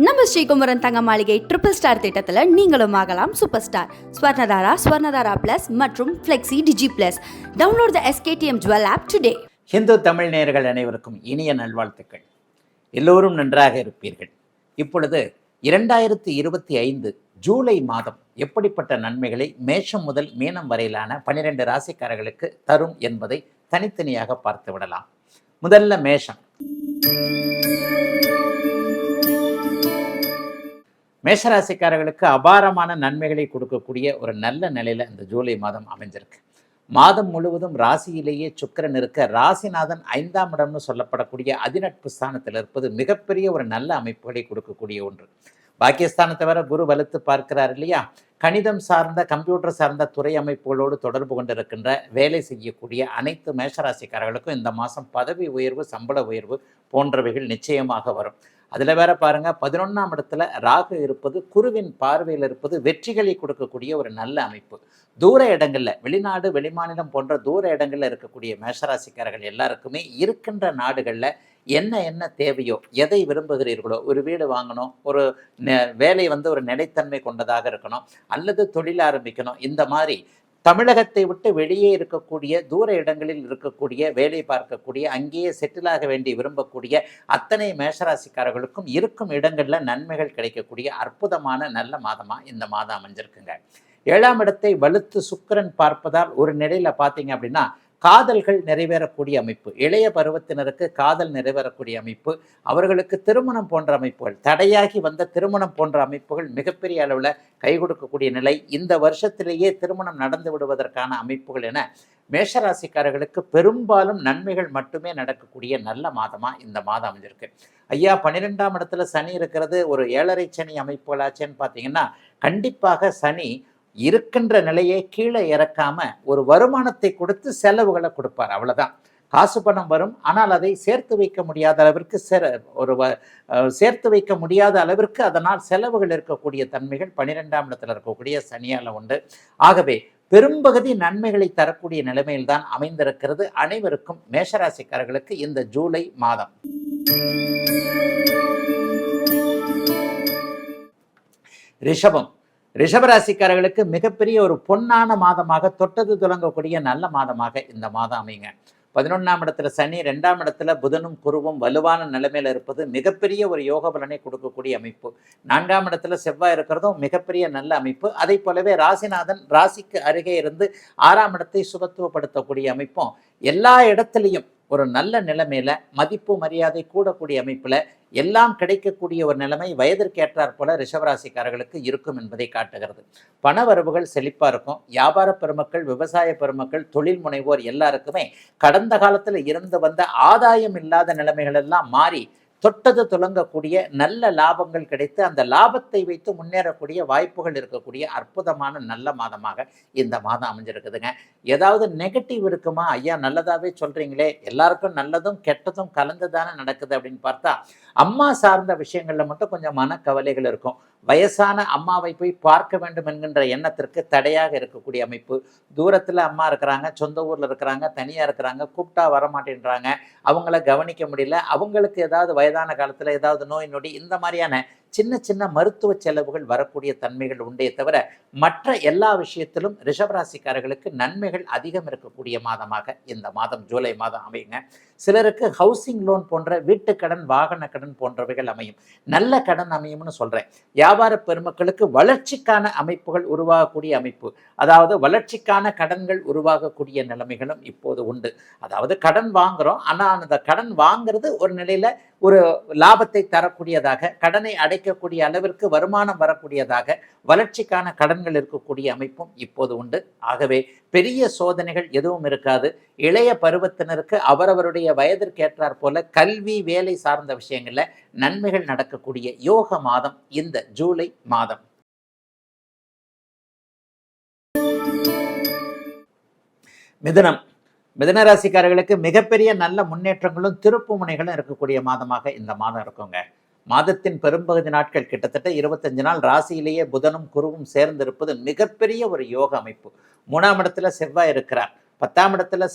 நம்ம ஸ்ரீகுமரன் தங்க மாளிகை ட்ரிபிள் ஸ்டார் திட்டத்தில் நீங்களும் ஆகலாம் சூப்பர் ஸ்டார். ஸ்வர்ணதாரா பிளஸ் மற்றும் flexi digi plus. Download the SKTM jewel app today. Hindu Tamil நேயர்கள் அனைவருக்கும் இனிய நல்வாழ்த்துக்கள். எல்லோரும் நன்றாக இருப்பீர்கள். இப்பொழுது 2025 ஜூலை மாதம் எப்படிப்பட்ட நன்மைகளை மேஷம் முதல் மீனம் வரையிலான 12 ராசிக்காரர்களுக்கு தரும் என்பதை தனித்தனியாக பார்த்து விடலாம். முதல்ல மேஷம். மேஷராசிக்காரர்களுக்கு அபாரமான நன்மைகளை கொடுக்கக்கூடிய ஒரு நல்ல நிலையில இந்த ஜூலை மாதம் அமைஞ்சிருக்கு. மாதம் முழுவதும் ராசியிலேயே சுக்கிரன் இருக்க, ராசிநாதன் 5ஆம் இடம்னு சொல்லப்படக்கூடிய அதிநட்பு ஸ்தானத்தில் இருப்பது மிகப்பெரிய ஒரு நல்ல அமைப்புகளை கொடுக்கக்கூடிய ஒன்று. பாக்கியஸ்தானத்தை வர குரு வலுத்து பார்க்கிறார் இல்லையா? கணிதம் சார்ந்த கம்ப்யூட்டர் சார்ந்த துறை அமைப்புகளோடு தொடர்பு கொண்டிருக்கின்ற வேலை செய்யக்கூடிய அனைத்து மேஷராசிக்காரர்களுக்கும் இந்த மாதம் பதவி உயர்வு, சம்பள உயர்வு போன்றவைகள் நிச்சயமாக வரும். அதில் வேற பாருங்க, 11ஆம் இடத்துல ராகு இருப்பது, குருவின் பார்வையில் இருப்பது வெற்றிகளை கொடுக்கக்கூடிய ஒரு நல்ல அமைப்பு. தூர இடங்கள்ல, வெளிநாடு வெளிமாநிலம் போன்ற தூர இடங்கள்ல இருக்கக்கூடிய மேஷராசிக்காரர்கள் எல்லாருக்குமே இருக்கின்ற நாடுகளில் என்ன தேவையோ, எதை விரும்புகிறீர்களோ, ஒரு வீடு வாங்கணும், ஒரு வேலை ஒரு நிலைத்தன்மை கொண்டதாக இருக்கணும், அல்லது தொழில் ஆரம்பிக்கணும், இந்த மாதிரி தமிழகத்தை விட்டு வெளியே இருக்கக்கூடிய தூர இடங்களில் இருக்கக்கூடிய வேலை பார்க்கக்கூடிய, அங்கேயே செட்டில் ஆக வேண்டி விரும்பக்கூடிய அத்தனை மேஷராசிக்காரர்களுக்கும் இருக்கும் இடங்களில் நன்மைகள் கிடைக்கக்கூடிய அற்புதமான நல்ல மாதமாக இந்த மாதம் அமைஞ்சிருக்குங்க. 7ஆம் இடத்தை வலுத்து சுக்கிரன் பார்ப்பதால் ஒரு நிலையில் பார்த்தீங்க அப்படின்னா காதல்கள் நிறைவேறக்கூடிய அமைப்பு, இளைய பருவத்தினருக்கு காதல் நிறைவேறக்கூடிய அமைப்பு, அவர்களுக்கு திருமணம் போன்ற அமைப்புகள், தடையாகி வந்த திருமணம் போன்ற அமைப்புகள் மிகப்பெரிய அளவில் கை கொடுக்கக்கூடிய நிலை, இந்த வருஷத்திலேயே திருமணம் நடந்து விடுவதற்கான அமைப்புகள் என மேஷராசிக்காரர்களுக்கு பெரும்பாலும் நன்மைகள் மட்டுமே நடக்கக்கூடிய நல்ல மாதமாக இந்த மாதம் அமைஞ்சிருக்கு. ஐயா, 12ஆம் இடத்துல சனி இருக்கிறது, ஒரு 7.5 சனி அமைப்புகளாச்சேன்னு பார்த்தீங்கன்னா, கண்டிப்பாக சனி இருக்கின்ற நிலையை கீழே இறக்காம ஒரு வருமானத்தை கொடுத்து செலவுகளை கொடுப்பார். அவ்வளவுதான். காசு பணம் வரும், ஆனால் அதை சேர்த்து வைக்க முடியாத அளவிற்கு சேர்த்து வைக்க முடியாத அளவிற்கு அதனால் செலவுகள் இருக்கக்கூடிய தன்மைகள் 12ஆம் இடத்துல இருக்கக்கூடிய சனியால உண்டு. ஆகவே பெரும்பகுதி நன்மைகளை தரக்கூடிய நிலைமையில்தான் அமைந்திருக்கிறது அனைவருக்கும் மேஷராசிக்காரர்களுக்கு இந்த ஜூலை மாதம். ரிஷபம். ரிஷபராசிக்காரர்களுக்கு மிகப்பெரிய ஒரு பொன்னான மாதமாக, தொட்டது துலங்கக்கூடிய நல்ல மாதமாக இந்த மாதம் அமைங்க. 11ஆம் இடத்துல சனி, 2ஆம் இடத்துல புதனும் குருவும் வலுவான நிலைமையில இருப்பது மிகப்பெரிய ஒரு யோக பலனை கொடுக்கக்கூடிய அமைப்பு. 4ஆம் இடத்துல செவ்வாய் இருக்கிறதும் மிகப்பெரிய நல்ல அமைப்பு. அதை போலவே ராசிநாதன் ராசிக்கு அருகே இருந்து 6ஆம் இடத்தை சுபத்துவப்படுத்தக்கூடிய அமைப்பும், எல்லா இடத்துலையும் ஒரு நல்ல நிலைமையில மதிப்பு மரியாதை கூடக்கூடிய அமைப்புல எல்லாம் கிடைக்கக்கூடிய ஒரு நிலைமை வயதிற்கேற்றாற் போல ரிஷபராசிக்காரர்களுக்கு இருக்கும் என்பதை காட்டுகிறது. பண வரவுகள் செழிப்பா இருக்கும். வியாபார பெருமக்கள், விவசாய பெருமக்கள், தொழில் முனைவோர் எல்லாருக்குமே கடந்த காலத்துல இருந்து வந்த ஆதாயம் இல்லாத நிலைமைகள் எல்லாம் மாறி தொட்டது துலங்கக்கூடிய நல்ல லாபங்கள் கிடைத்து அந்த லாபத்தை வைத்து முன்னேறக்கூடிய வாய்ப்புகள் இருக்கக்கூடிய அற்புதமான நல்ல மாதமாக இந்த மாதம் அமைஞ்சிருக்குதுங்க. ஏதாவது நெகட்டிவ் இருக்குமா? ஐயா, நல்லதாவே சொல்றீங்களே, எல்லாருக்கும் நல்லதும் கெட்டதும் கலந்துதானே நடக்குது அப்படின்னு பார்த்தா, அம்மா சார்ந்த விஷயங்கள்ல மட்டும் கொஞ்சம் மனக்கவலைகள் இருக்கும். வயசான அம்மாவை போய் பார்க்க வேண்டும் என்கின்ற எண்ணத்திற்கு தடையாக இருக்கக்கூடிய அமைப்பு. தூரத்துல அம்மா இருக்கிறாங்க, சொந்த ஊர்ல இருக்கிறாங்க, தனியா இருக்கிறாங்க, கூப்பிட்டா வரமாட்டேன்றாங்க, அவங்கள கவனிக்க முடியல, அவங்களுக்கு ஏதாவது வயதான காலத்துல ஏதாவது நோய் நொடி, இந்த மாதிரியான சின்ன சின்ன மருத்துவ செலவுகள் வரக்கூடிய தன்மைகள் உண்டே தவிர மற்ற எல்லா விஷயத்திலும் ரிஷபராசிக்காரர்களுக்கு நன்மைகள் அதிகம் இருக்கக்கூடிய மாதமாக இந்த மாதம் ஜூலை மாதம் அமையுங்க. சிலருக்கு ஹவுசிங் லோன் போன்ற வீட்டு கடன், வாகன கடன் போன்றவைகள் அமையும். நல்ல கடன் அமையும்னு சொல்றேன். வியாபார பெருமக்களுக்கு வளர்ச்சிக்கான அமைப்புகள் உருவாகக்கூடிய அமைப்பு, அதாவது வளர்ச்சிக்கான கடன்கள் உருவாகக்கூடிய நிலைமைகளும் இப்போது உண்டு. அதாவது கடன் வாங்குறோம், ஆனால் அந்த கடன் வாங்குறது ஒரு நிலையில ஒரு லாபத்தை தரக்கூடியதாக, கடனை அடைக்கக்கூடிய அளவிற்கு வருமானம் வரக்கூடியதாக, வளர்ச்சிக்கான கடன்கள் இருக்கக்கூடிய அமைப்பும் இப்போது உண்டு. ஆகவே பெரிய சோதனைகள் எதுவும் இருக்காது. இளைய பருவத்தினருக்கு அவரவருடைய வயதிற்கேற்றாற் போல கல்வி, வேலை சார்ந்த விஷயங்கள்ல நன்மைகள் நடக்கக்கூடிய யோக மாதம் இந்த ஜூலை மாதம். மிதுனம். மிதுனராசிக்காரர்களுக்கு மிகப்பெரிய நல்ல முன்னேற்றங்களும் திருப்பு முனைகளும் இருக்கக்கூடிய மாதமாக இந்த மாதம் இருக்குங்க. மாதத்தின் பெரும்பகுதி நாட்கள், கிட்டத்தட்ட 25 நாள் ராசியிலேயே புதனும் குருவும் சேர்ந்திருப்பது மிகப்பெரிய ஒரு யோக அமைப்பு. 3ஆம் இடத்துல செவ்வாய் இருக்கிறார். 10ஆம் இடத்துல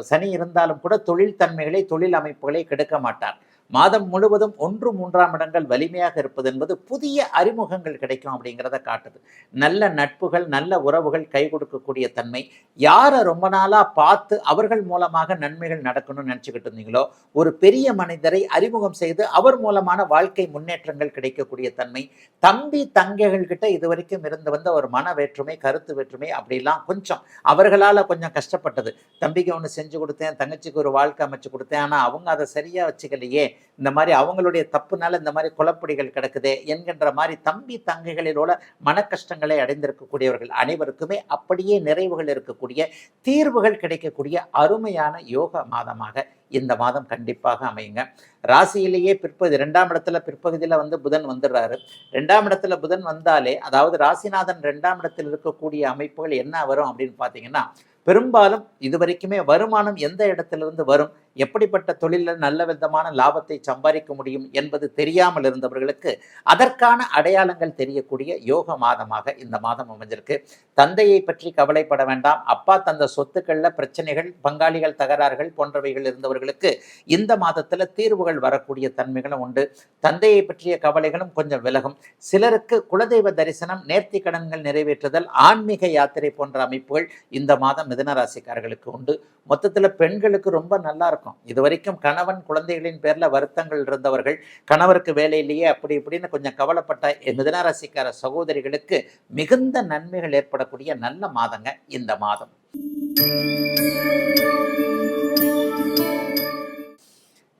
சனி இருந்தாலும் கூட தொழில் தன்மைகளை, தொழில் அமைப்புகளை கெடுக்க மாட்டார். மாதம் முழுவதும் 1, 3ஆம் இடங்கள் வலிமையாக இருப்பது என்பது புதிய அறிமுகங்கள் கிடைக்கும் அப்படிங்கிறத காட்டுது. நல்ல நட்புகள், நல்ல உறவுகள் கை கொடுக்கக்கூடிய தன்மை. யாரை ரொம்ப நாளாக பார்த்து அவர்கள் மூலமாக நன்மைகள் நடக்கணும்னு நினச்சிக்கிட்டு இருந்தீங்களோ, ஒரு பெரிய மனிதரை அறிமுகம் செய்து அவர் மூலமான வாழ்க்கை முன்னேற்றங்கள் கிடைக்கக்கூடிய தன்மை. தம்பி தங்கைகள் கிட்ட இதுவரைக்கும் இருந்து வந்த ஒரு மன வேற்றுமை, கருத்து வேற்றுமை அப்படிலாம் கொஞ்சம் அவர்களால் கொஞ்சம் கஷ்டப்பட்டது. தம்பிக்கு ஒன்று செஞ்சு கொடுத்தேன், தங்கச்சிக்கு ஒரு வாழ்க்கை அமைச்சு கொடுத்தேன், ஆனால் அவங்க அதை சரியாக வச்சுக்கலையே, இந்த மாதிரி அவங்களுடைய தப்புனால இந்த மாதிரி குழப்படிகள் கிடக்குதே என்கின்ற மாதிரி தம்பி தங்கைகளிலோட மன கஷ்டங்களை அடைந்திருக்கக்கூடியவர்கள் அனைவருக்குமே அப்படியே நிறைவுகள் இருக்கக்கூடிய, தீர்வுகள் கிடைக்கக்கூடிய அருமையான யோக மாதமாக இந்த மாதம் கண்டிப்பாக அமையுங்க. ராசியிலேயே 2ஆம் இடத்துல பிற்பகுதியில் புதன் வந்துடுறாரு. 2ஆம் இடத்துல புதன் வந்தாலே, அதாவது ராசிநாதன் 2ஆம் இடத்தில் இருக்கக்கூடிய அமைப்புகள் என்ன வரும் அப்படின்னு பார்த்தீங்கன்னா, பெரும்பாலும் இதுவரைக்குமே வருமானம் எந்த இடத்திலிருந்து வரும், எப்படிப்பட்ட தொழிலில் நல்ல விதமான லாபத்தை சம்பாதிக்க முடியும் என்பது தெரியாமல் இருந்தவர்களுக்கு அதற்கான அடையாளங்கள் தெரியக்கூடிய யோக மாதமாக இந்த மாதம் அமைஞ்சிருக்கு. தந்தையை பற்றி கவலைப்பட வேண்டாம். அப்பா தந்த சொத்துக்களில் பிரச்சனைகள், பங்காளிகள் தகராறுகள் போன்றவைகள் இருந்தவர்களுக்கு இந்த மாதத்தில் தீர்வுகள் வரக்கூடிய தன்மைகளும் உண்டு. தந்தையை பற்றிய கவலைகளும் கொஞ்சம் விலகும். சிலருக்கு குலதெய்வ தரிசனம், நேர்த்தி கடன்கள் நிறைவேற்றுதல், ஆன்மீக யாத்திரை போன்ற அமைப்புகள் இந்த மாதம் மிதுன ராசிக்காரர்களுக்கு உண்டு. மொத்தத்தில் பெண்களுக்கு ரொம்ப நல்லா இருக்கும். இதுவரைக்கும் கணவன் குழந்தைகளின் பேர்ல வருத்தங்கள் இருந்தவர்கள், கணவருக்கு வேலையிலேயே அப்படி இப்படின்னு கொஞ்சம் கவலைப்பட்ட மிதுன ராசிக்கார சகோதரிகளுக்கு மிகுந்த நன்மைகள் ஏற்படக்கூடிய நல்ல மாதங்க இந்த மாதம்.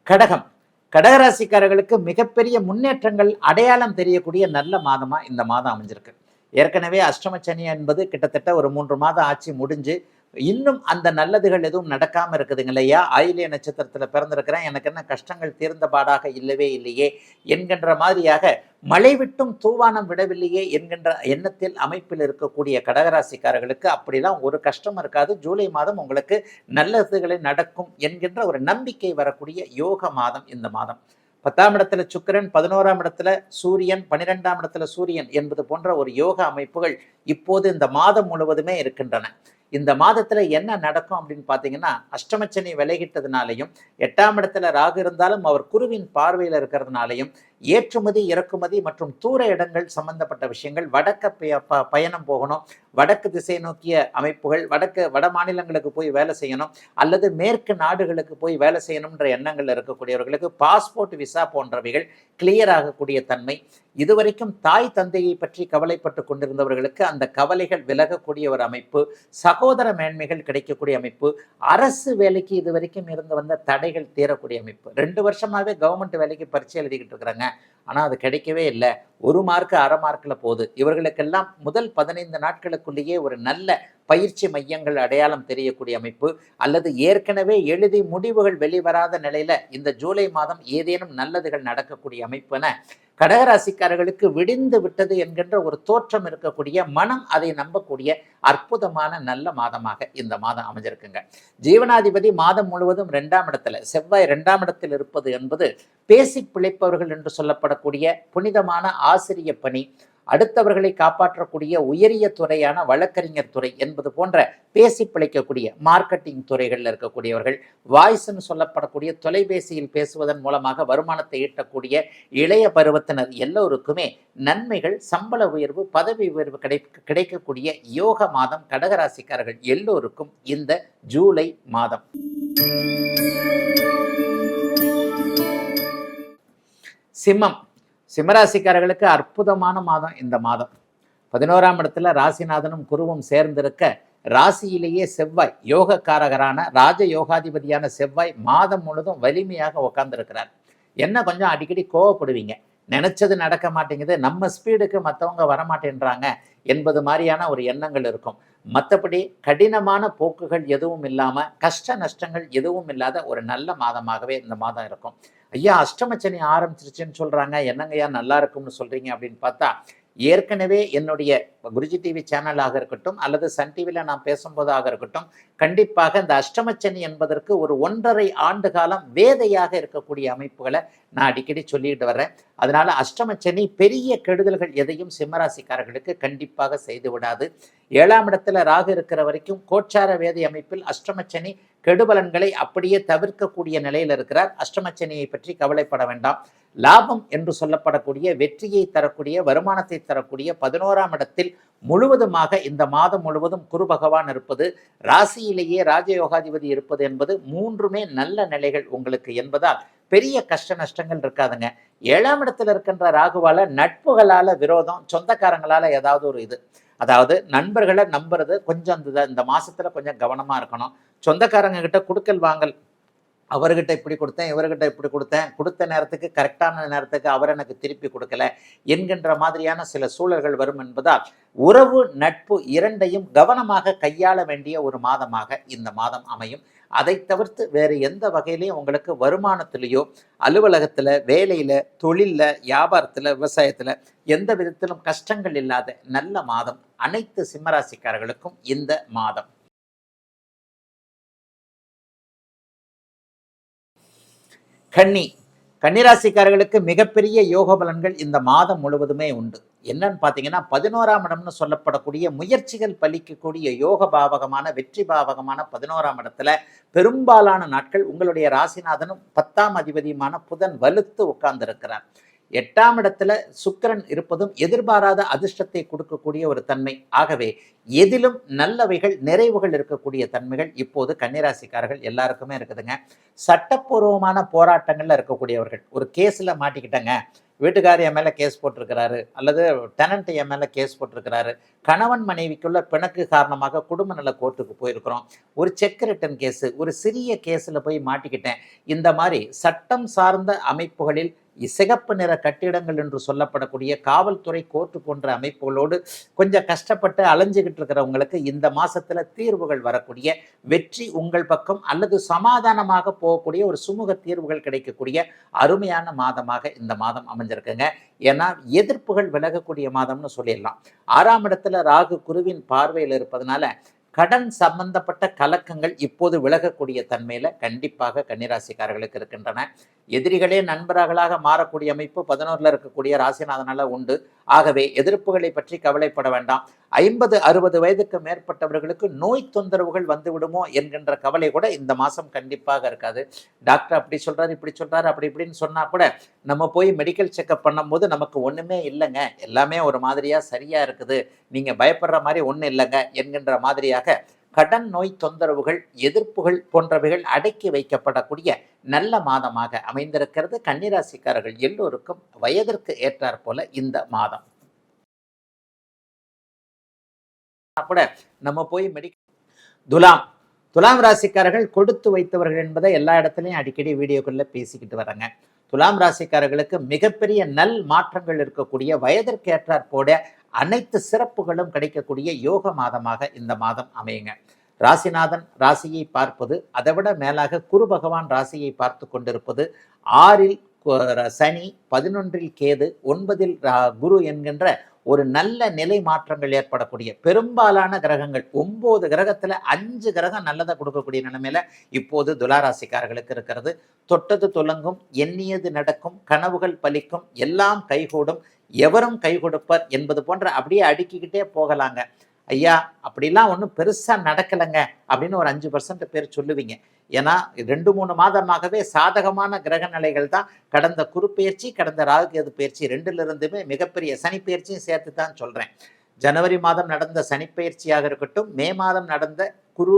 கடகம். கடகராசிக்காரர்களுக்கு மிகப்பெரிய முன்னேற்றங்கள் அடையாளம் தெரியக்கூடிய நல்ல மாதமா இந்த மாதம் அமைஞ்சிருக்கு. ஏற்கனவே அஷ்டமச்சனி என்பது கிட்டத்தட்ட ஒரு 3 மாதம் ஆட்சி முடிஞ்சு இன்னும் அந்த நல்லதுகள் எதுவும் நடக்காம இருக்குதுங்க இல்லையா. ஆயில்ய நட்சத்திரத்துல பிறந்திருக்கிறேன், எனக்கு என்ன கஷ்டங்கள் தீர்ந்த பாடாக இல்லவே இல்லையே என்கின்ற மாதிரியாக மழை விட்டும் தூவானம் விடவில்லையே என்கின்ற எண்ணத்தில் அமைப்பில் இருக்கக்கூடிய கடகராசிக்காரர்களுக்கு அப்படிலாம் ஒரு கஷ்டம் இருக்காது. ஜூலை மாதம் உங்களுக்கு நல்லதுகளை நடக்கும் என்கின்ற ஒரு நம்பிக்கை வரக்கூடிய யோக மாதம் இந்த மாதம். 10ஆம் இடத்துல சுக்கிரன், 11ஆம் இடத்துல சூரியன், 12ஆம் இடத்துல சூரியன் என்பது போன்ற ஒரு யோக அமைப்புகள் இப்போது இந்த மாதம் முழுவதுமே இருக்கின்றன. இந்த மாதத்துல என்ன நடக்கும் அப்படின்னு பார்த்தீங்கன்னா, அஷ்டமச்சனி விலகிட்டதுனாலையும் 8ஆம் இடத்துல ராகு இருந்தாலும் அவர் குருவின் பார்வையில் இருக்கிறதுனாலையும் ஏற்றுமதி, இறக்குமதி மற்றும் தூர இடங்கள் சம்பந்தப்பட்ட விஷயங்கள், வடக்க பயணம் போகணும், வடக்கு திசை நோக்கிய அமைப்புகள், வட மாநிலங்களுக்கு போய் வேலை செய்யணும் அல்லது மேற்கு நாடுகளுக்கு போய் வேலை செய்யணும்ன்ற எண்ணங்கள் இருக்கக்கூடியவர்களுக்கு பாஸ்போர்ட், விசா போன்றவைகள் கிளியர் ஆகக்கூடிய தன்மை. இதுவரைக்கும் தாய் தந்தையை பற்றி கவலைப்பட்டு கொண்டிருந்தவர்களுக்கு அந்த கவலைகள் விலகக்கூடிய ஒரு அமைப்பு, சகோதர மேன்மைகள் கிடைக்கக்கூடிய அமைப்பு, அரசு வேலைக்கு இதுவரைக்கும் இருந்து வந்த தடைகள் தீரக்கூடிய அமைப்பு. 2 வருஷமாவே கவர்மெண்ட் வேலைக்கு பரீட்சை எழுதிக்கிட்டு இருக்கிறாங்க, ஆனால் அது கிடைக்கவே இல்லை. 1 மார்க்கு 1/2 மார்க்கில் போகுது. இவர்களுக்கெல்லாம் முதல் 15 நாட்களுக்குள்ளேயே ஒரு நல்ல பயிற்சி மையங்கள் அடையாளம் தெரியக்கூடிய அமைப்பு, அல்லது ஏற்கனவே எழுதி முடிவுகள் வெளிவராத நிலையில இந்த ஜூலை மாதம் ஏதேனும் நல்லதுகள் நடக்கக்கூடிய அமைப்புன கடகராசிக்காரர்களுக்கு விடிந்து விட்டது என்கின்ற ஒரு தோற்றம் இருக்கக்கூடிய, மனம் அதை நம்பக்கூடிய அற்புதமான நல்ல மாதமாக இந்த மாதம் அமைஞ்சிருக்குங்க. ஜீவனாதிபதி மாதம் முழுவதும் 2ஆம் இடத்துல, செவ்வாய் 2ஆம் இடத்தில் இருப்பது என்பது பேசி பிழைப்பவர்கள் என்று சொல்லப்படக்கூடிய புனிதமான ஆசிரிய பணி, அடுத்தவர்களை காப்பாற்றக்கூடிய உயரிய துறையான வழக்கறிஞர் துறை என்பது போன்ற பேசி பிழைக்கக்கூடிய மார்க்கெட்டிங் துறைகளில் இருக்கக்கூடியவர்கள், வாய்ஸ்ன்னு சொல்லப்படக்கூடிய தொலைபேசியில் பேசுவதன் மூலமாக வருமானத்தை ஈட்டக்கூடிய இளைய பருவத்தினர் எல்லோருக்குமே நன்மைகள், சம்பள உயர்வு, பதவி உயர்வு கிடைக்கக்கூடிய யோக மாதம் கடகராசிக்காரர்கள் எல்லோருக்கும் இந்த ஜூலை மாதம். சிம்மம். சிம்மராசிக்காரர்களுக்கு அற்புதமான மாதம் இந்த மாதம். 11ஆம் இடத்துல ராசிநாதனும் குருவும் சேர்ந்திருக்க, ராசியிலேயே செவ்வாய், யோகக்காரகரான ராஜ யோகாதிபதியான செவ்வாய் மாதம் முழுதும் வலிமையாக உட்கார்ந்துருக்கிறார். என்ன கொஞ்சம் அடிக்கடி கோவப்படுவீங்க, நினைச்சது நடக்க மாட்டேங்குது, நம்ம ஸ்பீடுக்கு மற்றவங்க வரமாட்டேன்றாங்க என்பது மாதிரியான ஒரு எண்ணங்கள் இருக்கும். மற்றபடி கடினமான போக்குகள் எதுவும் இல்லாமல், கஷ்ட நஷ்டங்கள் எதுவும் இல்லாத ஒரு நல்ல மாதமாகவே இந்த மாதம் இருக்கும். ஐயா அஷ்டமச்சனி ஆரம்பிச்சிருச்சுன்னு சொல்கிறாங்க, என்னங்கய்யா நல்லா இருக்கும்னு சொல்கிறீங்க அப்படின்னு பார்த்தா, ஏற்கனவே என்னுடைய குருஜி டிவி சேனலாக இருக்கட்டும் அல்லது சன் டிவியில் நான் பேசும்போதாக இருக்கட்டும், கண்டிப்பாக இந்த அஷ்டமச்சனி என்பதற்கு ஒரு 1.5 ஆண்டு காலம் வேதையாக இருக்கக்கூடிய அமைப்புகளை நான் அடிக்கடி சொல்லிட்டு வர்றேன். அதனால அஷ்டமச்சனி பெரிய கெடுதல்கள் எதையும் சிம்மராசிக்காரர்களுக்கு கண்டிப்பாக செய்து விடாது. 7ஆம் இடத்துல ராகு இருக்கிற வரைக்கும் கோச்சார வேதி அமைப்பில் அஷ்டமச்சனி கெடுபலன்களை அப்படியே தவிர்க்கக்கூடிய நிலையில் இருக்கிறார். அஷ்டமச்சனியை பற்றி கவலைப்பட வேண்டாம். லாபம் என்று சொல்லப்படக்கூடிய வெற்றியை தரக்கூடிய வருமானத்தை தரக்கூடிய 11ஆம் இடத்தில் முழுவதுமாக இந்த மாதம் முழுவதும் குரு பகவான் இருப்பது, ராசியிலேயே ராஜயோகாதிபதி இருப்பது என்பது மூன்றுமே நல்ல நிலைகள் உங்களுக்கு என்பதால் பெரிய கஷ்ட நஷ்டங்கள் இருக்காதுங்க. 7ஆம் இடத்துல இருக்கின்ற ராகுவால நட்புகளால விரோதம், சொந்தக்காரங்களால ஏதாவது ஒரு இது, அதாவது நண்பர்களை நம்புறது கொஞ்சம் இந்த மாசத்துல கொஞ்சம் கவனமா இருக்கணும். சொந்தக்காரங்க கிட்ட குடுக்கல் வாங்கல், அவர்கிட்ட இப்படி கொடுத்தேன், இவர்கிட்ட இப்படி கொடுத்தேன், கொடுத்த நேரத்துக்கு கரெக்டான நேரத்துக்கு அவர் எனக்கு திருப்பி கொடுக்கல என்கின்ற மாதிரியான சில சூழல்கள் வரும் என்பதால் உறவு நட்பு இரண்டையும் கவனமாக கையாள வேண்டிய ஒரு மாதமாக இந்த மாதம் அமையும். அதை தவிர்த்து வேறு எந்த வகையிலையும் உங்களுக்கு வருமானத்திலேயோ அலுவலகத்தில் வேலையில் தொழிலில் வியாபாரத்தில் விவசாயத்தில் எந்த விதத்திலும் கஷ்டங்கள் இல்லாத நல்ல மாதம் அனைத்து சிம்மராசிக்காரர்களுக்கும் இந்த மாதம். கன்னிராசிக்காரர்களுக்கு மிகப்பெரிய யோக பலன்கள் இந்த மாதம் முழுவதுமே உண்டு. என்னன்னு பார்த்தீங்கன்னா 11ஆம் இடம்னு சொல்லப்படக்கூடிய முயற்சிகள் பலிக்கக்கூடிய யோக பாவகமான வெற்றி பாவகமான 11ஆம் இடத்துல பெரும்பாலான நாட்கள் உங்களுடைய ராசிநாதனும் 10ஆம் அதிபதியுமான புதன் வலுத்து உட்கார்ந்திருக்கிறார். 8ஆம் இடத்துல சுக்கிரன் இருப்பதும் எதிர்பாராத அதிர்ஷ்டத்தை கொடுக்கக்கூடிய ஒரு தன்மை. ஆகவே எதிலும் நல்லவைகள் நிறைவுகள் இருக்கக்கூடிய தன்மைகள் இப்போது கன்னிராசிக்காரர்கள் எல்லாருக்குமே இருக்குதுங்க. சட்டப்பூர்வமான போராட்டங்கள்ல இருக்கக்கூடியவர்கள், ஒரு கேஸில் மாட்டிக்கிட்டங்க, வீட்டுக்காரர் என் மேலே கேஸ் போட்டிருக்கிறாரு அல்லது டெனண்ட் என் மேலே கேஸ் போட்டிருக்கிறாரு, கணவன் மனைவிக்குள்ள பிணக்கு காரணமாக குடும்ப நல கோர்ட்டுக்கு போயிருக்கிறோம், ஒரு செக் ரிட்டன் கேஸு, ஒரு சிறிய கேஸில் போய் மாட்டிக்கிட்டேன், இந்த மாதிரி சட்டம் சார்ந்த அமைப்புகளில் சிகப்பு நிற கட்டிடங்கள் என்று சொல்லப்படக்கூடிய காவல்துறை கோர்ட்டு போன்ற அமைப்புகளோடு கொஞ்சம் கஷ்டப்பட்டு அலைஞ்சுக்கிட்டு இருக்கிறவங்களுக்கு இந்த மாசத்துல தீர்வுகள் வரக்கூடிய, வெற்றி உங்கள் பக்கம் அல்லது சமாதானமாக போகக்கூடிய ஒரு சுமூக தீர்வுகள் கிடைக்கக்கூடிய அருமையான மாதமாக இந்த மாதம் அமைஞ்சிருக்குங்க. ஏன்னா எதிர்ப்புகள் விலகக்கூடிய மாதம்னு சொல்லிடலாம். 6ஆம் இடத்துல ராகு குருவின் பார்வையில் இருப்பதனால கடன் சம்பந்தப்பட்ட கலக்கங்கள் இப்போது விலகக்கூடிய தன்மையில கண்டிப்பாக கன்னிராசிக்காரர்களுக்கு இருக்கின்றன. எதிரிகளே நண்பர்களாக மாறக்கூடிய அமைப்பு 11ல் இருக்கக்கூடிய ராசிநாதனால உண்டு. ஆகவே எதிர்ப்புகளை பற்றி கவலைப்பட வேண்டாம். 50-60 வயதுக்கு மேற்பட்டவர்களுக்கு நோய் தொந்தரவுகள் வந்து விடுமோ என்கின்ற கவலை கூட இந்த மாசம் கண்டிப்பாக இருக்காது. டாக்டர் அப்படி சொல்றாரு இப்படி சொல்றாரு அப்படி இப்படின்னு சொன்னா கூட நம்ம போய் மெடிக்கல் செக்அப் பண்ணும்போது நமக்கு ஒண்ணுமே இல்லைங்க, எல்லாமே ஒரு மாதிரியா சரியா இருக்குது, நீங்க பயப்படுற மாதிரி ஒன்றும் இல்லைங்க என்கின்ற மாதிரியாக கடன் நோய் தொந்தரவுகள் எதிர்ப்புகள் போன்றவைகள் அடக்கி வைக்கப்படக்கூடிய நல்ல மாதமாக அமைந்திருக்கிறது. கன்னிராசிக்காரர்கள் எல்லோருக்கும் வயதிற்கு ஏற்றாற் போல இந்த மாதம் கூட நம்ம போய் துலாம் ராசிக்காரர்கள் கொடுத்து வைத்தவர்கள் என்பதை எல்லா இடத்துலையும் அடிக்கடி வீடியோக்குள்ள பேசிக்கிட்டு வராங்க. துலாம் ராசிக்காரர்களுக்கு மிகப்பெரிய நல் மாற்றங்கள் இருக்கக்கூடிய, வயதிற்கு ஏற்றாற் போல அனைத்து சிறப்புகளும் கிடைக்கக்கூடிய யோக மாதமாக இந்த மாதம் அமையுங்க. ராசிநாதன் ராசியை பார்ப்பது, அதை விட மேலாக குரு பகவான் ராசியை பார்த்து கொண்டிருப்பது, 6ல் சனி, 11ல் கேது, 9ல் குரு என்கின்ற ஒரு நல்ல நிலை மாற்றங்கள் ஏற்படக்கூடிய பெரும்பாலான கிரகங்கள் 9 கிரகத்துல 5 கிரகம் நல்லதை கொடுக்கக்கூடிய நிலைமையில இப்போது துளாராசிக்காரர்களுக்கு இருக்கிறது. தொட்டது துலங்கும், எண்ணியது நடக்கும், கனவுகள் பலிக்கும், எல்லாம் கைகூடும், எவரும் கை கொடுப்பர் என்பது போன்ற அப்படியே அடுக்கிக்கிட்டே போகலாங்க. ஐயா அப்படிலாம் ஒன்றும் பெருசாக நடக்கலைங்க அப்படின்னு ஒரு 5% பேர் சொல்லுவீங்க. ஏன்னா 2-3 மாதமாகவே சாதகமான கிரக நிலைகள் தான். கடந்த குரு பயிற்சி, கடந்த ராகுகேது பயிற்சி 2லிருந்துமே மிகப்பெரிய சனி பயிற்சியும் சேர்த்து தான் சொல்கிறேன். ஜனவரி மாதம் நடந்த சனி பயிற்சியாக இருக்கட்டும், மே மாதம் நடந்த குரு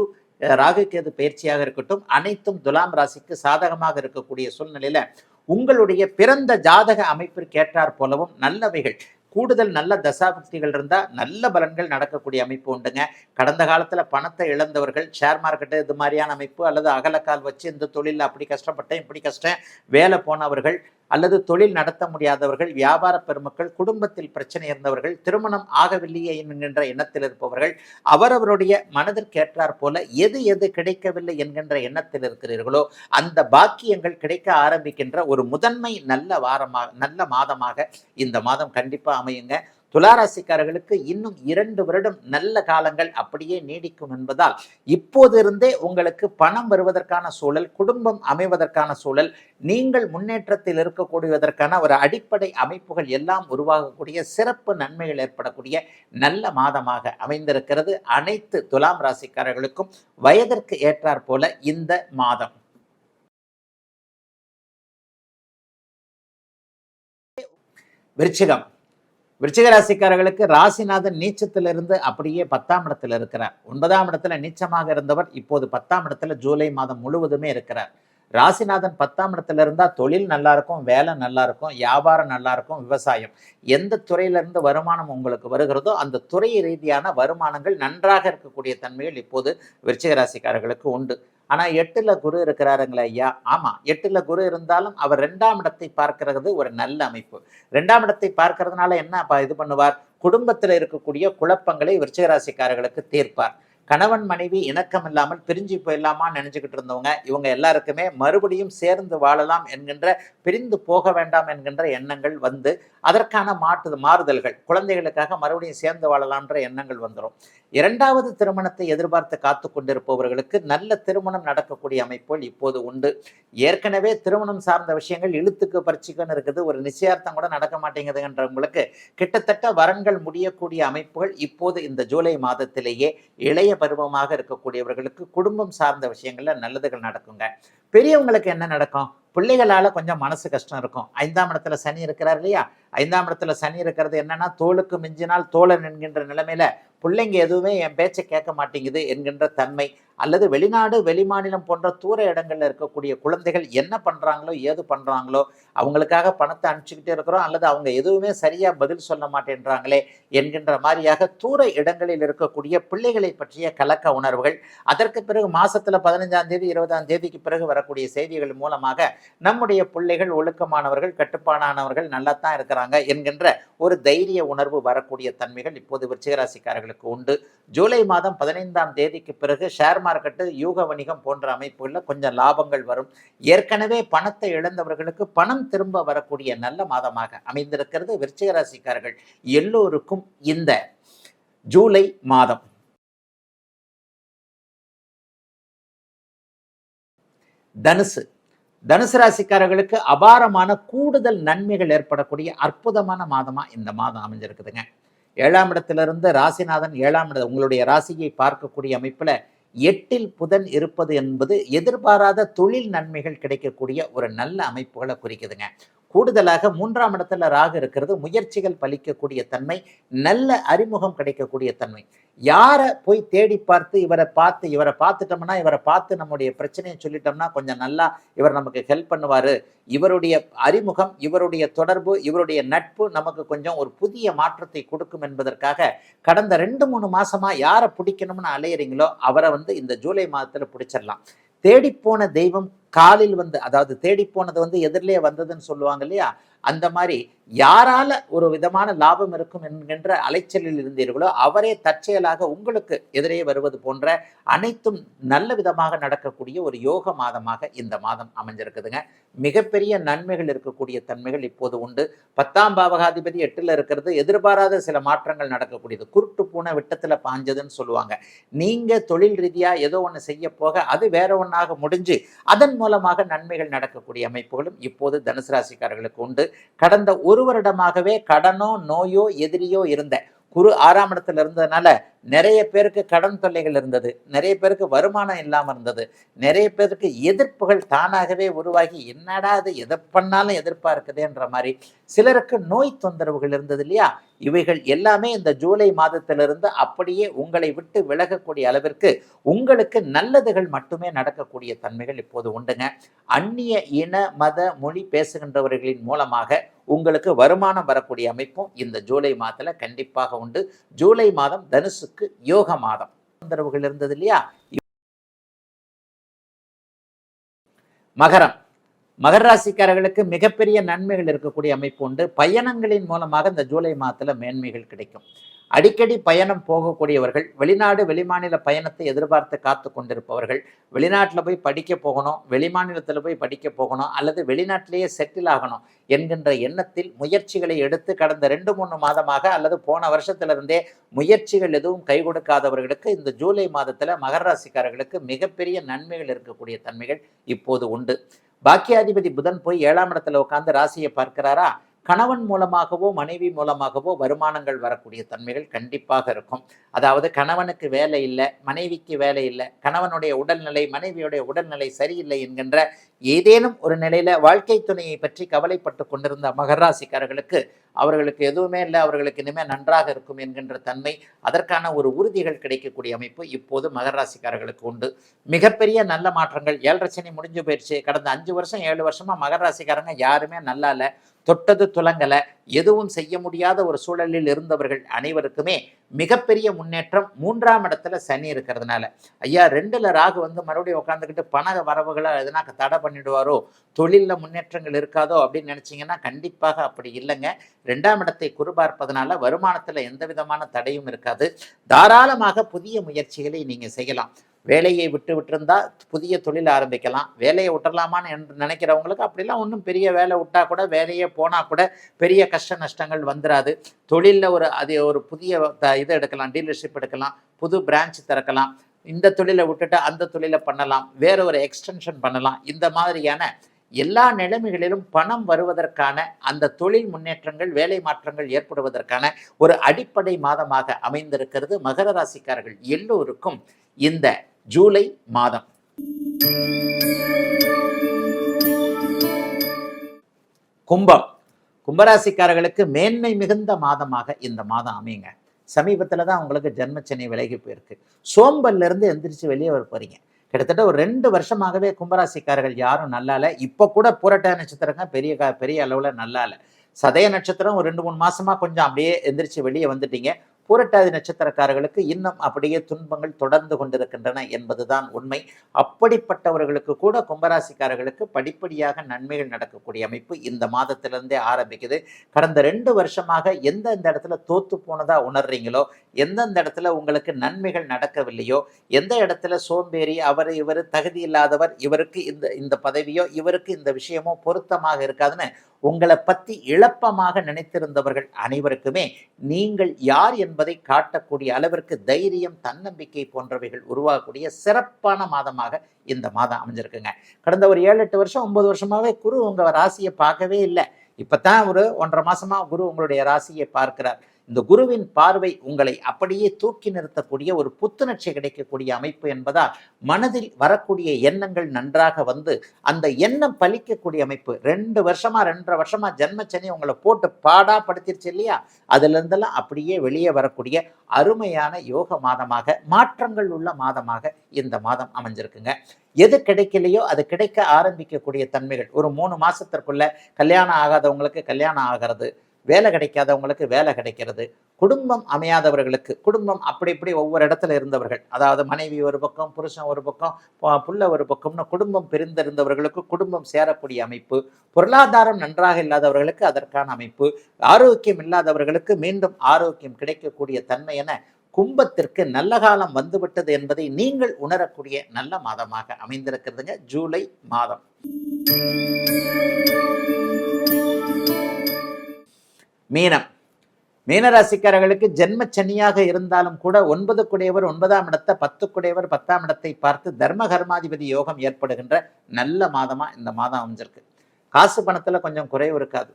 ராகுகேது பயிற்சியாக இருக்கட்டும், அனைத்தும் துலாம் ராசிக்கு சாதகமாக இருக்கக்கூடிய சூழ்நிலையில உங்களுடைய பிறந்த ஜாதக அமைப்பிற்கு ஏற்றாற் போலவும் நல்லவைகள் கூடுதல் நல்ல தசாபக்திகள் இருந்தால் நல்ல பலன்கள் நடக்கக்கூடிய அமைப்பு உண்டுங்க. கடந்த காலத்தில் பணத்தை இழந்தவர்கள், ஷேர் மார்க்கெட்டு இது மாதிரியான அமைப்பு அல்லது அகலக்கால் வச்சு இந்த தொழிலில் அப்படி கஷ்டப்பட்டேன் இப்படி கஷ்டம், வேலை போனவர்கள் அல்லது தொழில் நடத்த முடியாதவர்கள், வியாபார பெருமக்கள், குடும்பத்தில் பிரச்சனை இருந்தவர்கள், திருமணம் ஆகவில்லையே என்கின்ற எண்ணத்தில் இருப்பவர்கள், அவரவருடைய மனதிற்கு ஏற்றாற் போல எது எது கிடைக்கவில்லை என்கின்ற எண்ணத்தில் இருக்கிறீர்களோ அந்த பாக்கியங்கள் கிடைக்க ஆரம்பிக்கின்ற ஒரு முதன்மை நல்ல வாரமாக நல்ல மாதமாக இந்த மாதம் கண்டிப்பாக அமையுங்க. துளாராசிக்காரர்களுக்கு இன்னும் 2 வருடம் நல்ல காலங்கள் அப்படியே நீடிக்கும் என்பதால் இப்போது இருந்தே உங்களுக்கு பணம் வருவதற்கான சூழல், குடும்பம் அமைவதற்கான சூழல், நீங்கள் முன்னேற்றத்தில் இருக்கக்கூடியதற்கான ஒரு அடிப்படை அமைப்புகள் எல்லாம் உருவாகக்கூடிய சிறப்பு நன்மைகள் ஏற்படக்கூடிய நல்ல மாதமாக அமைந்திருக்கிறது. அனைத்து துலாம் ராசிக்காரர்களுக்கும் வயதிற்கு ஏற்றாற் போல இந்த மாதம். விருச்சிகம். விருச்சிக ராசிக்காரர்களுக்கு ராசிநாதன் நீச்சத்திலிருந்து அப்படியே 10ஆம் இடத்துல இருக்கிறார். 9ஆம் இடத்துல நீச்சமாக இருந்தவர் இப்போது 10ஆம் இடத்துல ஜூலை மாதம் முழுவதுமே இருக்கிறார். ராசிநாதன் 10ஆம் இடத்துல இருந்தால் தொழில் நல்லா இருக்கும், வேலை நல்லா இருக்கும், வியாபாரம் நல்லா இருக்கும், விவசாயம், எந்த துறையிலிருந்து வருமானம் உங்களுக்கு வருகிறதோ அந்த துறை ரீதியான வருமானங்கள் நன்றாக இருக்கக்கூடிய தன்மைகள் இப்போது விருச்சிக ராசிக்காரர்களுக்கு உண்டு. ஆனால் 8ல் குரு இருக்கிறாருங்களே ஐயா. ஆமாம், 8ல் குரு இருந்தாலும் அவர் 2ஆம் இடத்தை பார்க்கிறது ஒரு நல்ல அமைப்பு. 2ஆம் இடத்தை பார்க்கறதுனால என்ன இது பண்ணுவார்? குடும்பத்தில் இருக்கக்கூடிய குழப்பங்களை விருச்சிக ராசிக்காரர்களுக்கு தீர்ப்பார். கணவன் மனைவி இணக்கம் இல்லாமல் பிரிஞ்சு போயிடலாமா நினைச்சுக்கிட்டு இருந்தவங்க இவங்க எல்லாருக்குமே மறுபடியும் சேர்ந்து வாழலாம் என்கின்ற, பிரிந்து போக வேண்டாம் என்கின்ற எண்ணங்கள் வந்து அதற்கான மாறுதல்கள், குழந்தைகளுக்காக மறுபடியும் சேர்ந்து வாழலாம்ன்ற எண்ணங்கள் வந்துடும். 2வது திருமணத்தை எதிர்பார்த்து காத்து கொண்டிருப்பவர்களுக்கு நல்ல திருமணம் நடக்கக்கூடிய அமைப்புகள் இப்போது உண்டு. ஏற்கனவே திருமணம் சார்ந்த விஷயங்கள் இழுத்துக்கு பறிச்சுக்குன்னு இருக்குது, ஒரு நிச்சயார்த்தம் கூட நடக்க மாட்டேங்குதுன்றவங்களுக்கு கிட்டத்தட்ட வரன்கள் முடியக்கூடிய அமைப்புகள் இப்போது இந்த ஜூலை மாதத்திலேயே இளைய பருவமாக இருக்கக்கூடியவர்களுக்கு குடும்பம் சார்ந்த விஷயங்கள்ல நல்லதுகள் நடக்குங்க. பெரியவங்களுக்கு என்ன நடக்கும்? பிள்ளைகளால கொஞ்சம் மனசு கஷ்டம் இருக்கும். 5ஆம் இடத்துல சனி இருக்கிறார் இல்லையா? 5ஆம் இடத்துல சனி இருக்கிறது என்னன்னா, தோளுக்கு மிஞ்சினால் தோழன் என்கின்ற நிலைமையில பிள்ளைங்க எதுவுமே என் பேச்சை கேட்க மாட்டேங்குது என்கின்ற தன்மை, அல்லது வெளிநாடு வெளிமாநிலம் போன்ற தூர இடங்கள்ல இருக்கக்கூடிய குழந்தைகள் என்ன பண்றாங்களோ ஏது பண்றாங்களோ அவங்களுக்காக பணத்தை அனுப்பிச்சுக்கிட்டே இருக்கிறோம், அல்லது அவங்க எதுவுமே சரியா பதில் சொல்ல மாட்டேன்றாங்களே என்கின்ற மாதிரியாக தூர இடங்களில் இருக்கக்கூடிய பிள்ளைகளை பற்றிய கலக்க உணர்வுகள், அதற்கு பிறகு மாசத்துல 15ஆம் தேதி 20ஆம் தேதிக்கு பிறகு வரக்கூடிய செய்திகள் மூலமாக நம்முடைய பிள்ளைகள் ஒழுக்கமானவர்கள், கட்டுப்பாடானவர்கள், நல்லா தான் இருக்கிறாங்க என்கின்ற ஒரு தைரிய உணர்வு வரக்கூடிய தன்மைகள் இப்போது விருச்சிக ராசிக்காரர்களுக்கு உண்டு. ஜூலை மாதம் 15ஆம் தேதிக்கு பிறகு ஷேர் மார்க்கெட்டு, யூக வணிகம் போன்ற அமைப்புகளில் கொஞ்சம் லாபங்கள் வரும். ஏற்கனவே பணத்தை இழந்தவர்களுக்கு பணம் திரும்ப வரக்கூடிய நல்ல மாதமாக அமைந்திருக்கிறது விருச்சிக ராசிக்காரர்கள் எல்லோருக்கும் இந்த ஜூலை மாதம். தனுசு. தனுசு ராசிக்காரர்களுக்கு அபாரமான கூடுதல் நன்மைகள் ஏற்படக்கூடிய அற்புதமான மாதமா இந்த மாதம் அமைஞ்சிருக்குதுங்க. 7ஆம் இடத்திலிருந்து ராசிநாதன் 7ஆம் இடம் உங்களுடைய ராசியை பார்க்கக்கூடிய அமைப்புல 8ல் புதன் இருப்பது என்பது எதிர்பாராத தொழில் நன்மைகள் கிடைக்கக்கூடிய ஒரு நல்ல அமைப்புகளை குறிக்குதுங்க. கூடுதலாக 3ஆம் இடத்துல ராகு இருக்கிறது, முயற்சிகள் பலிக்கக்கூடிய தன்மை, நல்ல அறிமுகம் கிடைக்கக்கூடிய தன்மை. யாரை போய் தேடி பார்த்து இவரை பார்த்துட்டோம்னா, இவரை பார்த்து நம்முடைய பிரச்சனையை சொல்லிட்டோம்னா கொஞ்சம் நல்லா இவர் நமக்கு ஹெல்ப் பண்ணுவார், இவருடைய அறிமுகம், இவருடைய தொடர்பு, இவருடைய நட்பு நமக்கு கொஞ்சம் ஒரு புதிய மாற்றத்தை கொடுக்கும் என்பதற்காக கடந்த 2-3 மாசமா யாரை பிடிக்கணும்னு அலையிறீங்களோ அவரை இந்த ஜூலை மாதத்துல பிடிச்சிடலாம். தேடிப்போன தெய்வம் காலில் அதாவது தேடிப்போனது எதிரிலே வந்ததுன்னு சொல்லுவாங்க இல்லையா? அந்த மாதிரி யாரால ஒரு விதமான லாபம் இருக்கும் என்கின்ற அலைச்சலில் இருந்தீர்களோ அவரே தற்செயலாக உங்களுக்கு எதிரே வருவது போன்ற அனைத்தும் நல்ல விதமாக நடக்கக்கூடிய ஒரு யோக மாதமாக இந்த மாதம் அமைஞ்சிருக்குதுங்க. மிகப்பெரிய நன்மைகள் இருக்கக்கூடிய தன்மைகள் இப்போது உண்டு. 10ஆம் பாவகாதிபதி 8ல் இருக்கிறது, எதிர்பாராத சில மாற்றங்கள் நடக்கக்கூடியது. குருட்டு பூனை விட்டத்துல பாஞ்சதுன்னு சொல்லுவாங்க. நீங்க தொழில் ரீதியா ஏதோ ஒன்று செய்ய போக அது வேற ஒன்றாக முடிஞ்சு அதன் மூலமாக நன்மைகள் நடக்கக்கூடிய அமைப்புகளும் இப்போது தனுசு ராசிக்காரர்களுக்கு உண்டு. கடந்த 1 வருடமாகவே கடனோ நோயோ எதிரியோ இருந்த குரு 6ஆம் இடத்துல இருந்ததுனால நிறைய பேருக்கு கடன் தொல்லைகள் இருந்தது, நிறைய பேருக்கு வருமானம் இல்லாமல் இருந்தது, நிறைய பேருக்கு எதிர்ப்புகள் தானாகவே உருவாகி என்னடா அது எதை பண்ணாலும் எதிர்ப்பா இருக்குதுன்ற மாதிரி சிலருக்கு நோய் தொந்தரவுகள் இருந்தது இல்லையா? இவைகள் எல்லாமே இந்த ஜூலை மாதத்திலிருந்து அப்படியே உங்களை விட்டு விலகக்கூடிய அளவிற்கு உங்களுக்கு நல்லதுகள் மட்டுமே நடக்கக்கூடிய தன்மைகள் இப்போது உண்டுங்க. அந்நிய இன மத மொழி பேசுகின்றவர்களின் மூலமாக உங்களுக்கு வருமானம் வரக்கூடிய அமைப்பும் இந்த ஜூலை மாதத்துல கண்டிப்பாக உண்டு. ஜூலை மாதம் தனுசுக்கு யோக மாதம். தொந்தரவுகள் இருந்தது இல்லையா? மகரம். மகர ராசிக்காரர்களுக்கு மிகப்பெரிய நன்மைகள் இருக்கக்கூடிய அமைப்பு உண்டு. பயணங்களின் மூலமாக இந்த ஜூலை மாதத்துல மேன்மைகள் கிடைக்கும். அடிக்கடி பயணம் போகக்கூடியவர்கள், வெளிநாடு வெளிமாநில பயணத்தை எதிர்பார்த்து காத்து கொண்டிருப்பவர்கள், வெளிநாட்டில் போய் படிக்க போகணும், வெளிமாநிலத்தில் போய் படிக்க போகணும், அல்லது வெளிநாட்டிலேயே செட்டில் ஆகணும் என்கின்ற எண்ணத்தில் முயற்சிகளை எடுத்து கடந்த 2-3 மாதமாக அல்லது போன வருஷத்திலிருந்தே முயற்சிகள் எதுவும் கை கொடுக்காதவர்களுக்கு இந்த ஜூலை மாதத்தில் மகர ராசிக்காரர்களுக்கு மிகப்பெரிய நன்மைகள் இருக்கக்கூடிய தன்மைகள் இப்போது உண்டு. பாக்கியாதிபதி புதன் போய் 7ஆம் இடத்துல உட்கார்ந்து ராசியை பார்க்கிறாரா, கணவன் மூலமாகவோ மனைவி மூலமாகவோ வருமானங்கள் வரக்கூடிய தன்மைகள் கண்டிப்பாக இருக்கும். அதாவது கணவனுக்கு வேலை இல்லை, மனைவிக்கு வேலை இல்லை, கணவனுடைய உடல்நிலை மனைவியுடைய உடல்நிலை சரியில்லை என்கின்ற ஏதேனும் ஒரு நிலையில வாழ்க்கை துணையை பற்றி கவலைப்பட்டு கொண்டிருந்த மகராசிக்காரர்களுக்கு அவர்களுக்கு எதுவுமே இல்லை, அவர்களுக்கு இனிமேல் நன்றாக இருக்கும் என்கின்ற தன்மை, அதற்கான ஒரு உறுதிகள் கிடைக்கக்கூடிய அமைப்பு இப்போது மகராசிக்காரர்களுக்கு உண்டு. மிகப்பெரிய நல்ல மாற்றங்கள். 7.5 சனி முடிஞ்சு போயிடுச்சு. கடந்த 5 வருஷம் 7 வருஷமா மகராசிக்காரங்க யாருமே நல்லா இல்லை, தொட்டது துலங்கலை, எதுவும் செய்ய முடியாத ஒரு சூழலில் இருந்தவர்கள் அனைவருக்குமே மிகப்பெரிய முன்னேற்றம். 3ஆம் இடத்துல சனி இருக்கிறதுனால, ஐயா 2ல் ராகு வந்து மறுபடியும் உட்காந்துக்கிட்டு பண வரவுகளை எதுனா தடை பண்ணிடுவாரோ, தொழிலில் முன்னேற்றங்கள் இருக்காதோ அப்படின்னு நினச்சிங்கன்னா கண்டிப்பாக அப்படி இல்லைங்க. 2ஆம் இடத்தை குரு பார்ப்பதனால வருமானத்தில் எந்த விதமான தடையும் இருக்காது. தாராளமாக புதிய முயற்சிகளை நீங்கள் செய்யலாம். வேலையை விட்டுருந்தா புதிய தொழில் ஆரம்பிக்கலாம். வேலையை விட்டுறலாமான்னு என்று நினைக்கிறவங்களுக்கு அப்படிலாம் ஒன்றும் பெரிய வேலை விட்டா கூட, வேலையே போனால் கூட பெரிய கஷ்ட நஷ்டங்கள் வந்துடாது. தொழிலில் ஒரு புதிய இதை எடுக்கலாம், டீலர்ஷிப் எடுக்கலாம், புது பிரான்ச் திறக்கலாம், இந்த தொழிலை விட்டுட்டு அந்த தொழிலை பண்ணலாம், வேற ஒரு எக்ஸ்டென்ஷன் பண்ணலாம். இந்த மாதிரியான எல்லா நிலைமைகளிலும் பணம் வருவதற்கான, அந்த தொழில் முன்னேற்றங்கள் வேலை மாற்றங்கள் ஏற்படுவதற்கான ஒரு அடிப்படை மாதமாக அமைந்திருக்கிறது மகர ராசிக்காரர்கள் எல்லோருக்கும் இந்த ஜூலை மாதம். கும்பராசிக்காரர்களுக்கு மேன்மை மிகுந்த மாதமாக இந்த மாதம் அமையுங்க. சமீபத்தில் தான் உங்களுக்கு ஜென்மச்சனி விலகி போயிருக்கு. சோம்பல்ல இருந்து எந்திரிச்சு வெளியே வர போறீங்க. கிட்டத்தட்ட ஒரு 2 வருஷமாகவே கும்பராசிக்காரர்கள் யாரும் நல்லா இல்லை. இப்போ கூட பூரட்டாதி நட்சத்திரங்க பெரிய அளவில் நல்லா இல்லை. சதய நட்சத்திரம் ஒரு 2-3 மாசமா கொஞ்சம் அப்படியே எந்திரிச்சு வெளியே வந்துட்டீங்க. பூரட்டாதி நட்சத்திரக்காரர்களுக்கு இன்னும் அப்படியே துன்பங்கள் தொடர்ந்து கொண்டிருக்கின்றன என்பதுதான் உண்மை. அப்படிப்பட்டவர்களுக்கு கூட கும்பராசிக்காரர்களுக்கு படிப்படியாக நன்மைகள் நடக்கக்கூடிய அமைப்பு இந்த மாதத்திலிருந்தே ஆரம்பிக்குது. கடந்த 2 வருஷமாக எந்தெந்த இடத்துல தோத்து போனதா உணர்றீங்களோ, எந்தெந்த இடத்துல உங்களுக்கு நன்மைகள் நடக்கவில்லையோ, எந்த இடத்துல சோம்பேறி, இவர் தகுதி இல்லாதவர், இவருக்கு இந்த பதவியோ இவருக்கு இந்த விஷயமோ பொருத்தமாக இருக்காதுன்னு உங்களை பற்றி இழப்பமாக நினைத்திருந்தவர்கள் அனைவருக்குமே நீங்கள் யார் என்பதை காட்டக்கூடிய அளவிற்கு தைரியம், தன்னம்பிக்கை போன்றவைகள் உருவாகக்கூடிய சிறப்பான மாதமாக இந்த மாதம் அமைஞ்சிருக்குங்க. கடந்த ஒரு 7-8 வருஷம் 9 வருஷமாவே குரு உங்க ராசியை பார்க்கவே இல்லை. இப்பதான் ஒரு 1.5 மாசமா குரு உங்களுடைய ராசியை பார்க்கிறார். இந்த குருவின் பார்வை உங்களை அப்படியே தூக்கி நிறுத்தக்கூடிய ஒரு புத்துணர்ச்சி கிடைக்கக்கூடிய அமைப்பு என்பதால் மனதில் வரக்கூடிய எண்ணங்கள் நன்றாக வந்து அந்த எண்ணம் பலிக்கக்கூடிய அமைப்பு. 2.5 வருஷமா ஜென்மச்சனி உங்களை போட்டு பாடா படுத்திருச்சு இல்லையா, அதுல இருந்தெல்லாம் அப்படியே வெளியே வரக்கூடிய அருமையான யோக மாதமாக, மாற்றங்கள் உள்ள மாதமாக இந்த மாதம் அமைஞ்சிருக்குங்க. எது கிடைக்கலையோ அது கிடைக்க ஆரம்பிக்கக்கூடிய தன்மைகள். ஒரு 3 மாசத்திற்குள்ள கல்யாணம் ஆகாதவங்களுக்கு கல்யாணம் ஆகிறது, வேலை கிடைக்காதவங்களுக்கு வேலை கிடைக்கிறது, குடும்பம் அமையாதவர்களுக்கு குடும்பம் அப்படி இப்படி ஒவ்வொரு இடத்துல இருந்தவர்கள், அதாவது மனைவி ஒரு பக்கம், புருஷன் ஒரு பக்கம், புள்ள ஒரு பக்கம்னு குடும்பம் பிரிந்திருந்தவர்களுக்கு குடும்பம் சேரக்கூடிய அமைப்பு, பொருளாதாரம் நன்றாக இல்லாதவர்களுக்கு அதற்கான அமைப்பு, ஆரோக்கியம் இல்லாதவர்களுக்கு மீண்டும் ஆரோக்கியம் கிடைக்கக்கூடிய தன்மை என கும்பத்திற்கு நல்ல காலம் வந்துவிட்டது என்பதை நீங்கள் உணரக்கூடிய நல்ல மாதமாக அமைந்திருக்கிறதுங்க ஜூலை மாதம். மீனராசிக்காரர்களுக்கு ஜென்மச்சனியாக இருந்தாலும் கூட 9 குடையவர் 9ஆம் இடத்தை, 10 குடையவர் 10ஆம் இடத்தை பார்த்து தர்ம கர்மாதிபதி யோகம் ஏற்படுகின்ற நல்ல மாதமா இந்த மாதம் அமைஞ்சிருக்கு. காசு பணத்துல கொஞ்சம் குறைவு இருக்காது.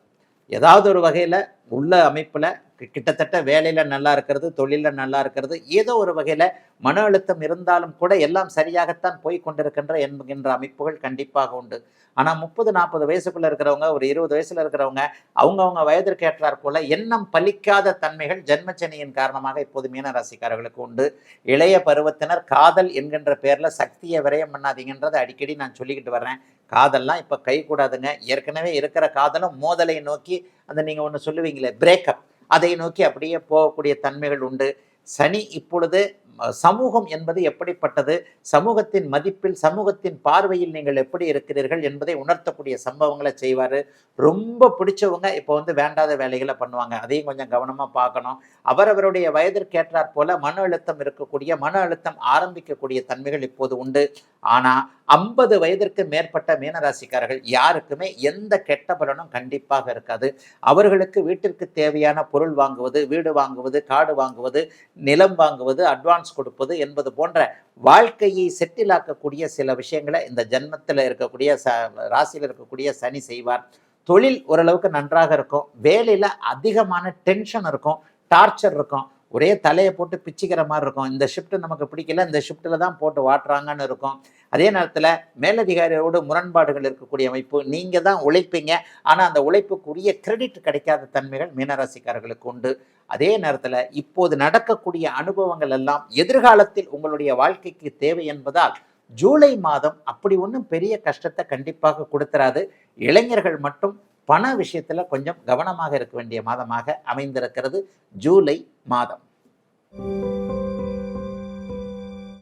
ஏதாவது ஒரு வகையில உள்ள அமைப்புல கிட்டத்தட்ட வேலையில நல்லா இருக்கிறது, தொழில நல்லா இருக்கிறது, ஏதோ ஒரு வகையில மன அழுத்தம் இருந்தாலும் கூட எல்லாம் சரியாகத்தான் போய் கொண்டிருக்கின்ற என்கின்ற அமைப்புகள் கண்டிப்பாக உண்டு. ஆனா 30-40 வயசுக்குள்ள இருக்கிறவங்க, ஒரு 20 வயசுல இருக்கிறவங்க, அவங்கவுங்க வயதிற்கு ஏற்றாற் போல எண்ணம் பலிக்காத தன்மைகள் ஜென்மச்சனியின் காரணமாக இப்போது மீனராசிக்காரர்களுக்கு உண்டு. இளைய பருவத்தினர் காதல் என்கின்ற பேர்ல சக்தியை விரயம் பண்ணாதீங்கன்றதை அடிக்கடி நான் சொல்லிக்கிட்டு வர்றேன். காதல்லாம் இப்ப கை கூடாதுங்க. ஏற்கனவே இருக்கிற காதலும் மோதலை நோக்கி, அந்த நீங்க ஒண்ணு சொல்லுவீங்களே பிரேக்கப், அதை நோக்கி அப்படியே போகக்கூடிய தன்மைகள் உண்டு. சனி இப்பொழுது சமூகம் என்பது எப்படிப்பட்டது, சமூகத்தின் மதிப்பில் சமூகத்தின் பார்வையில் நீங்கள் எப்படி இருக்கிறீர்கள் என்பதை உணர்த்தக்கூடிய சம்பவங்களை செய்வார். ரொம்ப பிடிச்சவங்க இப்போ வந்து வேண்டாத வேலைகளை பண்ணுவாங்க, அதையும் கொஞ்சம் கவனமாக பார்க்கணும். அவரவருடைய வயதிற்கேற்றாற் போல மன அழுத்தம் இருக்கக்கூடிய, மன அழுத்தம் ஆரம்பிக்கக்கூடிய தன்மைகள் இப்போது உண்டு. ஆனால் 50 வயதிற்கு மேற்பட்ட மீனராசிக்காரர்கள் யாருக்குமே எந்த கெட்ட பலனும் கண்டிப்பாக இருக்காது. அவர்களுக்கு வீட்டிற்கு தேவையான பொருள் வாங்குவது, வீடு வாங்குவது, காடு வாங்குவது, நிலம் வாங்குவது, அட்வான்ஸ் கொடுப்பது என்பது போன்ற வாழ்க்கையை செட்டில் ஆக்கக்கூடிய சில விஷயங்களை இந்த ஜன்மத்தில் இருக்கக்கூடிய ராசியில் இருக்கக்கூடிய சனி செய்வார். தொழில் ஓரளவுக்கு நன்றாக இருக்கும். வேலையில் அதிகமான டென்ஷன் இருக்கும், டார்ச்சர் இருக்கும், ஒரே தலையை போட்டு பிச்சுக்கிற மாதிரி இருக்கும். இந்த ஷிஃப்ட் நமக்கு பிடிக்கல, இந்த ஷிஃப்ட்டில் தான் போட்டு வாட்டுறாங்கன்னு இருக்கும். அதே நேரத்தில் மேலதிகாரியோடு முரண்பாடுகள் இருக்கக்கூடிய அமைப்பு. நீங்கள் தான் உழைப்பீங்க, ஆனால் அந்த உழைப்புக்குரிய கிரெடிட் கிடைக்காத தன்மைகள் மீனராசிக்காரர்களுக்கு உண்டு. அதே நேரத்தில் இப்போது நடக்கக்கூடிய அனுபவங்கள் எல்லாம் எதிர்காலத்தில் உங்களுடைய வாழ்க்கைக்கு தேவை என்பதால் ஜூலை மாதம் அப்படி ஒன்றும் பெரிய கஷ்டத்தை கண்டிப்பாக கொடுத்துறாது. இளைஞர்கள் மட்டும் பண விஷயத்தில் கொஞ்சம் கவனமாக இருக்க வேண்டிய மாதமாக அமைந்திருக்கிறது ஜூலை மாதம்.